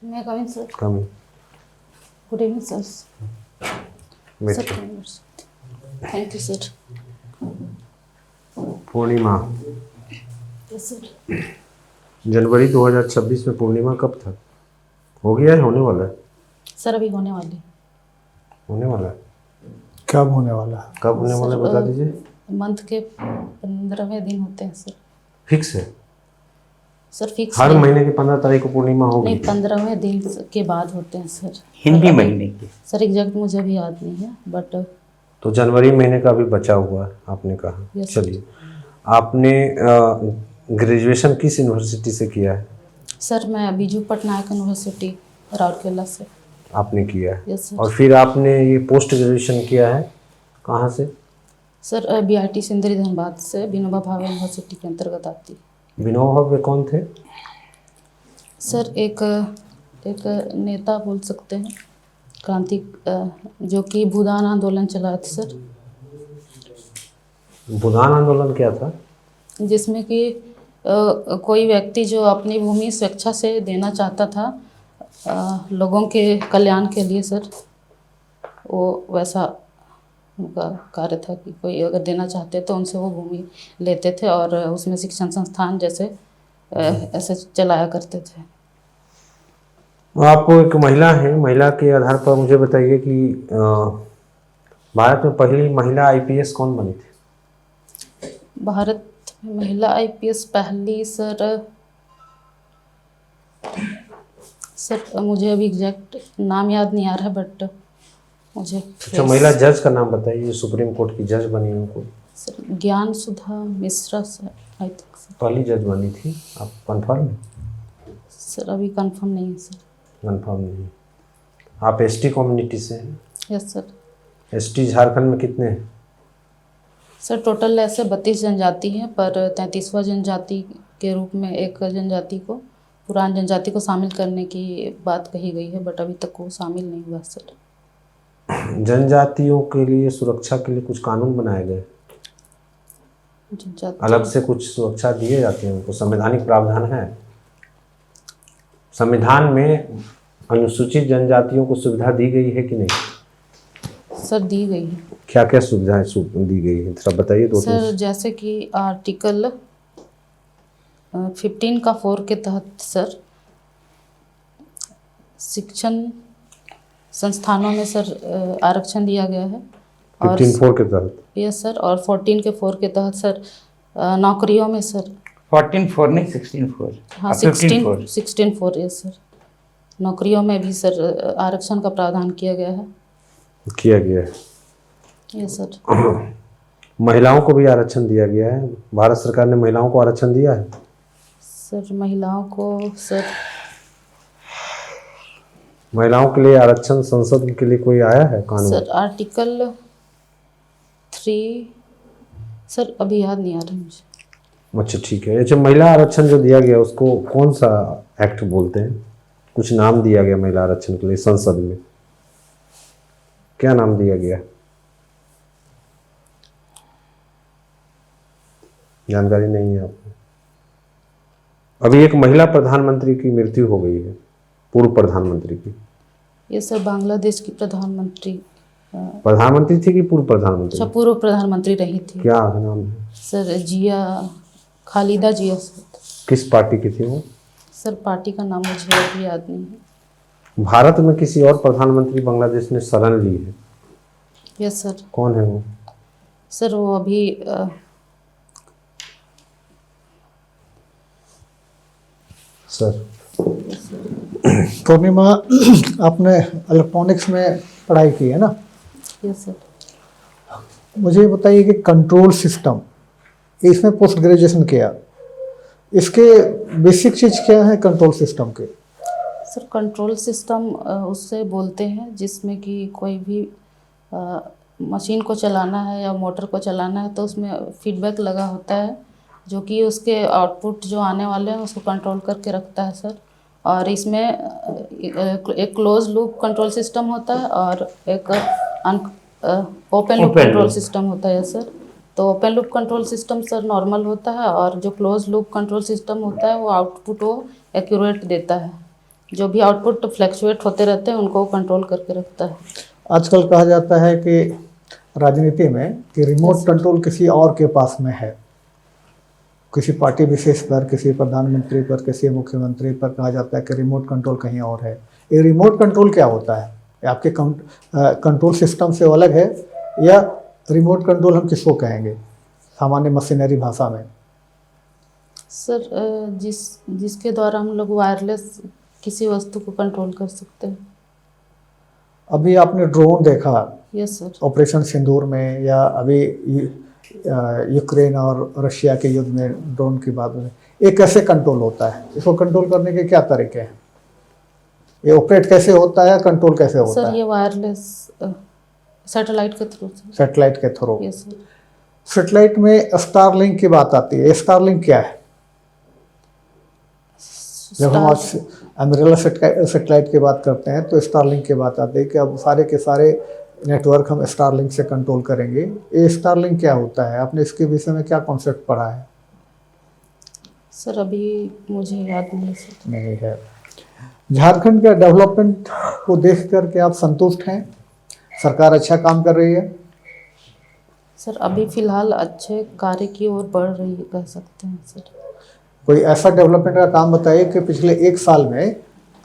May I come in, sir? Come Good evening, sir. Sir, बैठिए। thank you, sir. Purnima Yes, sir. जनवरी 2026 में पूर्णिमा कब था? हो गया है, होने वाला है? सर अभी होने वाली। होने वाला है। कब होने वाला है? कब होने वाला है बता दीजिए। मंथ के 15वें दिन होते हैं सर। फिक्स है? सर फिक्स हर नहीं, महीने की 15 तारीख को पूर्णिमा होगी? नहीं 15वें दिन के बाद होते हैं सर। हिंदी महीने की। सर एग्जैक्ट मुझे भी याद नहीं है बट तो जनवरी महीने का भी बचा हुआ है आपने कहा। Yes, चलिए, आपने ग्रेजुएशन किस यूनिवर्सिटी से किया है? सर मैं बीजू पटनायक यूनिवर्सिटी राउरकेला से। आपने किया है। Yes sir. और फिर आपने ये पोस्ट ग्रेजुएशन किया है कहाँ से? सर BIT सिंदरी धनबाद से, विनोबा भावे यूनिवर्सिटी के अंतर्गत आती है। विनोबा भावे कौन थे? सर एक नेता बोल सकते हैं, क्रांति जो कि भूदान आंदोलन चलाए थे सर। भूदान आंदोलन क्या था? जिसमें कि कोई व्यक्ति जो अपनी भूमि स्वेच्छा से देना चाहता था लोगों के कल्याण के लिए सर, वो वैसा उनका कार्य था कि कोई अगर देना चाहते तो उनसे वो भूमि लेते थे और उसमें शिक्षण संस्थान जैसे ऐसे चलाया करते थे। आप एक महिला हैं, महिला के आधार पर मुझे बताइए कि भारत में पहली महिला IPS कौन बनी थी? भारत में महिला IPS पहली सर मुझे अभी एग्जैक्ट नाम याद नहीं आ रहा है बट मुझे अच्छा, महिला जज का नाम बताइए, सुप्रीम कोर्ट की जज बनी उनको। Sir Gyan Sudha Mishra sir, I think sir. पहली जज बनी थी। आप कंफर्म? सर अभी कंफर्म नहीं है सर। कंफर्म नहीं। आप ST कम्युनिटी से हैं? Yes sir. ST झारखंड में कितने हैं? सर टोटल ऐसे 32 जनजाति हैं, पर 33वां जनजाति के रूप में एक जनजाति को, पुरान जनजाति को शामिल करने की बात कही गई है बट अभी तक वो शामिल नहीं हुआ सर। जनजातियों के लिए सुरक्षा के लिए कुछ कानून बनाए गए? अलग से कुछ सुरक्षा दिए जाते हैं उनको? संवैधानिक प्रावधान है संविधान में? अनुसूचित जनजातियों को सुविधा दी गई है कि नहीं? सर दी गई है। क्या क्या सुविधाएं दी गई है, थोड़ा बताइए। दो सर जैसे कि आर्टिकल 15 का 4 के तहत सर शिक्षण संस्थानों में सर आरक्षण दिया गया है। और 15(4) के तहत? Yes sir. और 14 के 4 के तहत सर नौकरियों में सर 14(4) नहीं 16(4). हाँ 16(4) यस सर। नौकरियों में भी सर आरक्षण का प्रावधान किया गया है। किया गया है। Yes sir. महिलाओं को भी आरक्षण दिया गया है। भारत सरकार ने महिलाओं को आरक्षण दिया है? सर महिलाओं को सर, महिलाओं के लिए आरक्षण संसद के लिए कोई आया है कानून? सर आर्टिकल 3 सर अभी याद नहीं आ रहा मुझे। अच्छा ठीक है। अच्छा, महिला आरक्षण जो दिया गया उसको कौन सा एक्ट बोलते हैं? कुछ नाम दिया गया महिला आरक्षण के लिए संसद में, क्या नाम दिया गया? जानकारी नहीं है आपको? अभी एक महिला प्रधानमंत्री की मृत्यु हो गई है, पूर्व प्रधानमंत्री की। ये सर बांग्लादेश की प्रधानमंत्री प्रधानमंत्री थी कि पूर्व प्रधानमंत्री? अच्छा पूर्व प्रधानमंत्री रही थी। क्या नाम है? सर जिया, खालिदा जिया सर। किस पार्टी की थी वो? सर पार्टी का नाम मुझे अभी याद नहीं है। भारत में किसी और प्रधानमंत्री बांग्लादेश ने शरण ली है? Yes sir. कौन है वो? सर वो अभी सर पूर्णिमा आपने इलेक्ट्रॉनिक्स में पढ़ाई की है ना? Yes sir. मुझे बताइए कि कंट्रोल सिस्टम, इसमें पोस्ट ग्रेजुएशन किया, इसके बेसिक चीज़ क्या है कंट्रोल सिस्टम के? सर कंट्रोल सिस्टम उससे बोलते हैं जिसमें कि कोई भी मशीन को चलाना है या मोटर को चलाना है तो उसमें फीडबैक लगा होता है जो कि उसके आउटपुट जो आने वाले हैं उसको कंट्रोल करके रखता है सर। और इसमें एक क्लोज लूप कंट्रोल सिस्टम होता है और एक ओपन लूप कंट्रोल सिस्टम होता है सर। तो open loop control system sir normal होता है और जो क्लोज लूप कंट्रोल सिस्टम होता है वो आउटपुट वो एक्यूरेट देता है। जो भी आउटपुट फ्लक्चुएट होते रहते हैं उनको कंट्रोल करके रखता है। आजकल कहा जाता है कि राजनीति में कि रिमोट कंट्रोल किसी और के पास में है, किसी पार्टी विशेष पर, किसी प्रधानमंत्री पर, किसी मुख्यमंत्री पर कहा जाता है कि रिमोट कंट्रोल कहीं और है। ये रिमोट कंट्रोल क्या होता है? ये आपके कंट्रोल सिस्टम से अलग है, या रिमोट कंट्रोल हम किसको कहेंगे सामान्य मशीनरी भाषा में? सर जिसके द्वारा हम लोग वायरलेस किसी वस्तु को कंट्रोल कर सकते हैं। अभी आपने ड्रोन देखा यस सर। ऑपरेशन सिंदूर में, या अभी यूक्रेन और रशिया के युद्ध में ड्रोन की बात है। ये कैसे कंट्रोल होता है? इसको कंट्रोल करने के क्या तरीके हैं? ये ऑपरेट कैसे होता है, कंट्रोल कैसे होता सर है? ये वायरलेस सैटेलाइट के थ्रू। सैटेलाइट के थ्रू। Yes sir. सैटेलाइट में स्टारलिंक की बात आती है। स्टारलिंक क्या है? जब हम आज अम्ब्रेला सैटेलाइट की बात करते हैं तो स्टारलिंक की बात आती है कि अब सारे के सारे नेटवर्क हम स्टारलिंक से कंट्रोल करेंगे। ये स्टारलिंक क्या होता है? आपने इसके विषय में क्या कॉन्सेप्ट पढ़ा है? सर अभी मुझे याद नहीं सर। नहीं है। झारखंड का डेवलपमेंट को देख कर के आप संतुष्ट हैं? सरकार अच्छा काम कर रही है? सर अभी फ़िलहाल अच्छे कार्य की ओर बढ़ रही है, कह सकते हैं सर। कोई ऐसा डेवलपमेंट का काम बताइए कि पिछले 1 साल में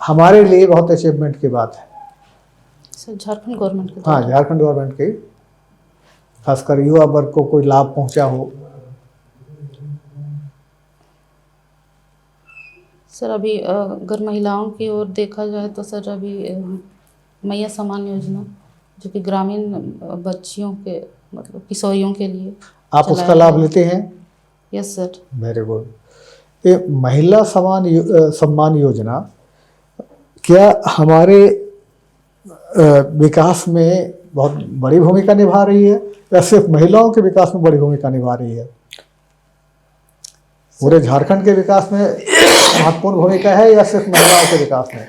हमारे लिए बहुत अचीवमेंट की बात है। सर झारखंड गवर्नमेंट के हाँ, झारखंड गवर्नमेंट की, खासकर युवा वर्ग को कोई लाभ पहुंचा हो। सर अभी अगर महिलाओं की ओर देखा जाए तो सर अभी मैया समान योजना जो कि ग्रामीण बच्चियों के मतलब किशोरियों के लिए आप उसका लाभ लेते हैं? Yes sir. Very good. ये महिला सम्मान योजना क्या हमारे विकास में बहुत बड़ी भूमिका निभा रही है, या सिर्फ महिलाओं के विकास में बड़ी भूमिका निभा रही है? पूरे झारखंड के विकास में महत्वपूर्ण भूमिका है, या सिर्फ महिलाओं के विकास में?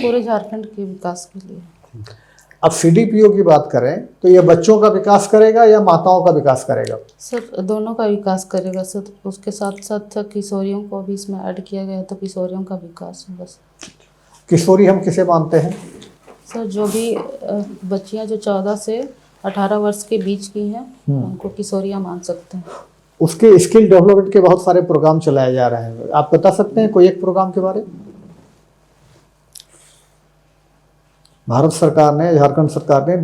पूरे झारखंड के विकास के लिए। अब सीडीपीओ की बात करें तो ये बच्चों का विकास करेगा या माताओं का विकास करेगा? सर दोनों का विकास करेगा सर। उसके साथ साथ किशोरियों को भी इसमें ऐड किया गया है तो किशोरियों का विकास होगा सर। किशोरी हम किसे मानते हैं? सर जो भी बच्चियां जो 14 से 18 वर्ष के बीच की हैं उनको किशोरियां मान सकते हैं। उसके स्किल डेवलपमेंट के बहुत सारे प्रोग्राम चलाए जा रहे हैं। आप बता सकते हैं कोई एक प्रोग्राम के बारे? भारत सरकार ने, झारखंड सरकार ने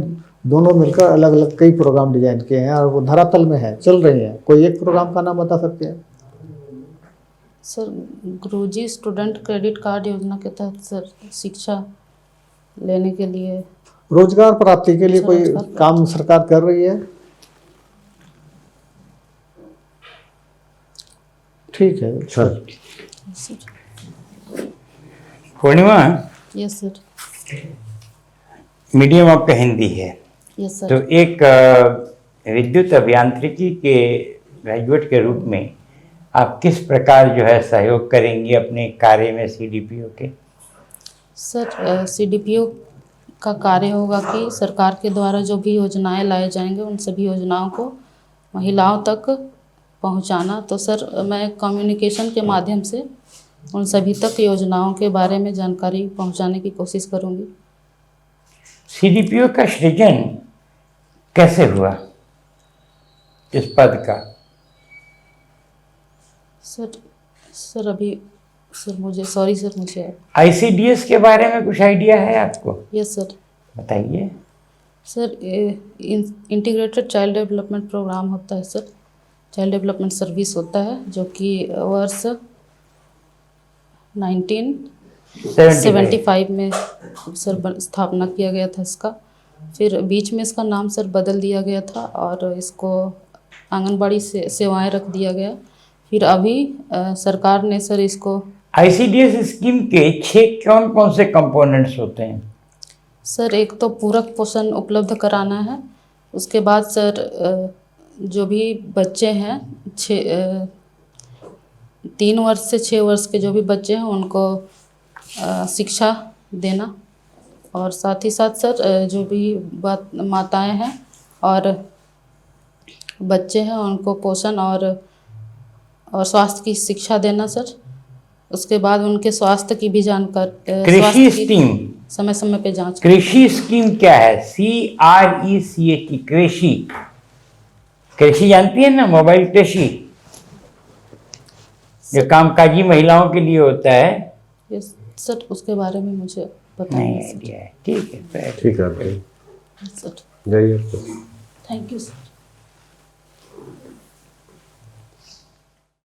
दोनों मिलकर अलग अलग कई प्रोग्राम डिजाइन किए हैं और वो धरातल में है, चल रही हैं। कोई एक प्रोग्राम का नाम बता सकते हैं? सर गुरुजी स्टूडेंट क्रेडिट कार्ड योजना के तहत सर शिक्षा लेने के लिए, रोजगार प्राप्ति के लिए कोई काम सरकार कर रही है? ठीक है सर। पूर्णिमा, यस सर। मीडियम आपका हिंदी है, यस सर। तो एक विद्युत अभियांत्रिकी के ग्रेजुएट के रूप में आप किस प्रकार जो है सहयोग करेंगी अपने कार्य में सीडीपीओ के? सर सीडीपीओ का कार्य होगा कि सरकार के द्वारा जो भी योजनाएं लाए जाएंगे उन सभी योजनाओं को महिलाओं तक पहुंचाना। तो सर मैं कम्युनिकेशन के माध्यम से उन सभी तक योजनाओं के बारे में जानकारी पहुंचाने की कोशिश करूंगी। सीडीपीओ का सृजन कैसे हुआ इस पद का? सर अभी सर मुझे सॉरी सर मुझे आईसीडीएस के बारे में कुछ आइडिया है आपको? Yes sir. बताइए। Sir integrated child development programme होता है सर, चाइल्ड डेवलपमेंट सर्विस होता है जो कि वर्ष 1975 में सर स्थापना किया गया था इसका। फिर बीच में इसका नाम सर बदल दिया गया था और इसको आंगनबाड़ी से सेवाएं रख दिया गया। फिर अभी सरकार ने सर इसको आईसीडीएस स्कीम के 6 कौन कौन से कंपोनेंट्स होते हैं? सर एक तो पूरक पोषण उपलब्ध कराना है, उसके बाद सर जो भी बच्चे हैं 3 वर्ष से 6 वर्ष के जो भी बच्चे हैं उनको शिक्षा देना, और साथ ही साथ सर जो भी माताएं हैं और बच्चे हैं उनको पोषण और स्वास्थ्य की शिक्षा देना सर। उसके बाद उनके स्वास्थ्य की भी जानकारी, कृषि स्कीम, समय समय पे जांच। कृषि स्कीम क्या है? CRECH, कृषि। कृषि जानती है ना, मोबाइल कृषि, जो कामकाजी महिलाओं के लिए होता है। ये सर उसके बारे में मुझे पता नहीं नहीं सर। आइडिया है। ठीक है, ठीक है, सर जाइए। Thank you sir.